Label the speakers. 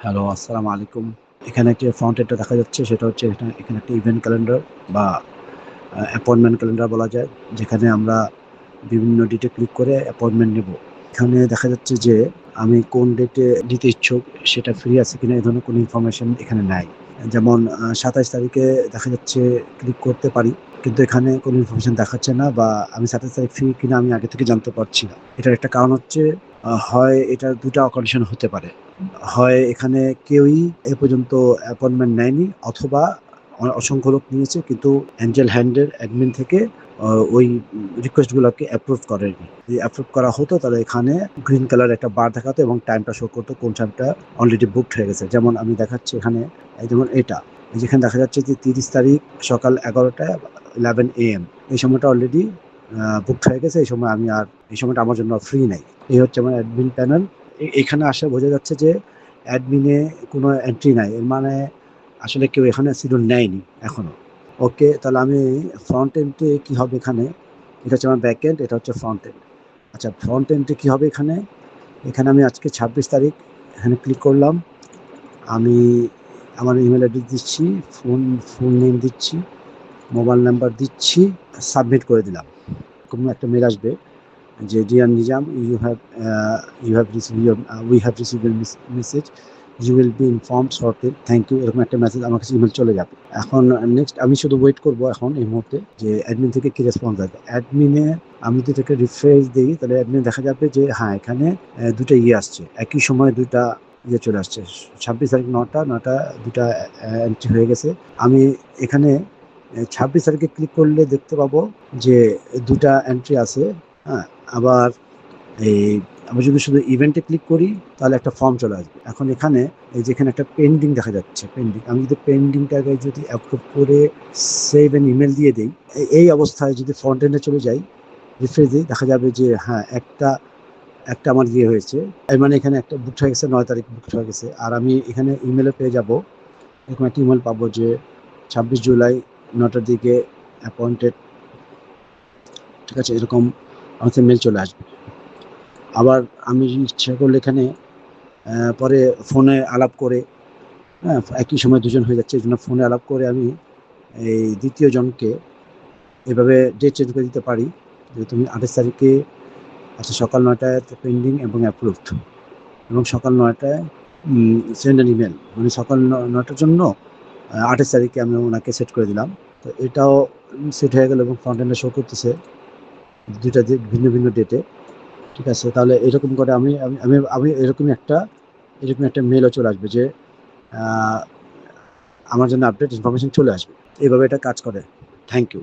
Speaker 1: Hello, আসসালামু আলাইকুম। এখানে যে ফ্রন্ট এন্ডটা দেখা যাচ্ছে সেটা হচ্ছে এখানে একটা ইভেন্ট ক্যালেন্ডার বা অ্যাপয়েন্টমেন্ট ক্যালেন্ডার বলা যায়। যেখানে আমরা বিভিন্ন ডেটে ক্লিক করে অ্যাপয়েন্টমেন্ট নেব। এখানে দেখা যাচ্ছে যে আমি কোন ডেটে নিতে ইচ্ছুক সেটা ফ্রি আছে কিনা এ ধরনের কোনো ইনফরমেশন এখানে নাই। যেমন ২৭ তারিখে দেখা যাচ্ছে ক্লিক করতে পারি। কিন্তু এখানে কোনো ইনফরমেশন দেখাচ্ছে না বা আমি ২৭ তারিখ ফ্রি কিনা আমি আগে থেকে জানতে পারছি না। এটার একটা কারণ হচ্ছে হয় এটার ২ টা কন্ডিশন হতে পারে। হয় এখানে কেউই এ পর্যন্ত অ্যাপয়েন্টমেন্ট নেয়নি অথবা অসংখ্য লোক নিয়েছে কিন্তু এঞ্জেল হ্যান্ডের অ্যাডমিন থেকে ওই রিকোয়েস্টগুলোকে অ্যাপ্রুভ করেনি। যদি অ্যাপ্রুভ করা হতো তাহলে এখানে গ্রিন কালার একটা বার দেখাতো এবং টাইমটা শো করতো কোন টাইমটা অলরেডি বুকড হয়ে গেছে। যেমন আমি দেখাচ্ছি এখানে যেমন এটা যেখানে দেখা যাচ্ছে যে ৩০ তারিখ সকাল ১১টা 11 AM এই সময়টা অলরেডি বুকড হয়ে গেছে। এই সময়টা আমার জন্য ফ্রি নাই। এই হচ্ছে আমার অ্যাডমিন প্যানেল। এখানে আসলে বোঝা যাচ্ছে যে অ্যাডমিনে কোনো এন্ট্রি নাই। এর মানে আসলে কেউ এখানে শিডিউল নেয়নি এখনো। ওকে, তাহলে আমি ফ্রন্ট এন্ডে কি হবে এখানে? এটা হচ্ছে আমার ব্যাক এন্ড, এটা হচ্ছে ফ্রন্ট এন্ড। আচ্ছা, ফ্রন্ট এন্ডে কি হবে এখানে? এখানে আমি আজকে ২৬ তারিখ এখানে ক্লিক করলাম। আমি আমার ইমেইল অ্যাড্রেস দিচ্ছি, ফুল নেম দিচ্ছি, মোবাইল নাম্বার দিচ্ছি, সাবমিট করে দিলাম। কোনো একটা মেইল আসবে যে dear Nizam you have receive your we have receive your message, you will be informed shortly, thank you, এরকম একটা মেসেজ আমার কাছে ইমেল চলে যাবে। এখন নেক্সট আমি শুধু ওয়েট করব এখন এই মুহূর্তে যে অ্যাডমিন থেকে কি রেসপন্স আসবে। অ্যাডমিনে আমি যদি এটাকে রিফ্রেশ দিই তাহলে অ্যাডমিন দেখা যাবে যে হ্যাঁ এখানে দুটো আসছে একই সময়, দুইটা চলে আসছে। ২৬ তারিখ ৯টা দুটা এন্ট্রি হয়ে গেছে। আমি এখানে ২৬ তারিখে ক্লিক করলে দেখতে পাবো যে দুটা এন্ট্রি আছে। হ্যাঁ, আবার এই আমি যদি শুধু ইভেন্টে ক্লিক করি তাহলে একটা ফর্ম চলে আসবে। এখন এখানে এই যে এখানে একটা পেন্ডিং দেখা যাচ্ছে, পেন্ডিং। আমি যদি পেন্ডিংটাকে যদি অ্যাপ্রুভ করে সেভ এন ইমেল দিয়ে দেই, এই অবস্থায় যদি ফ্রন্ট এন্ডে চলে যাই, রিফ্রেশ দিই, দেখা যাবে যে হ্যাঁ একটা আমার হয়েছে। এর মানে এখানে একটা বুক হয়ে গেছে, ৯ তারিখ বুক হয়ে গেছে। আর আমি এখানে ইমেলে পেয়ে যাব, এরকম একটা ইমেল পাবো যে ২৬ জুলাই ৯টার দিকে অ্যাপয়েন্টেড। ঠিক আছে, এরকম আমাকে মেল চলে আসবে। আবার আমি ইচ্ছা করলে এখানে পরে ফোনে আলাপ করে, হ্যাঁ, একই সময় দুজন হয়ে যাচ্ছে, এই জন্য ফোনে আলাপ করে আমি এই দ্বিতীয় জনকে এভাবে ডেট চেঞ্জ করে দিতে পারি যে তুমি ২৮ তারিখে, আচ্ছা, সকাল ৯টায় পেন্ডিং এবং অ্যাপ্রুভড, এবং সকাল ৯টায় সেন্ড অ্যান ইমেল, মানে সকাল ৯টার জন্য ২৮ তারিখে আমি ওনাকে সেট করে দিলাম। তো এটাও সেট হয়ে গেল এবং ফ্রন্ট এন্ডে শো করতেছে দুইটা ভিন্ন ভিন্ন ডেটে। ঠিক আছে, তাহলে এরকম করে আমি আমি আমি আমি এরকম একটা মেলও চলে আসবে যে আমার জন্য আপডেট ইনফরমেশন চলে আসবে। এভাবে এটা কাজ করে। Thank you.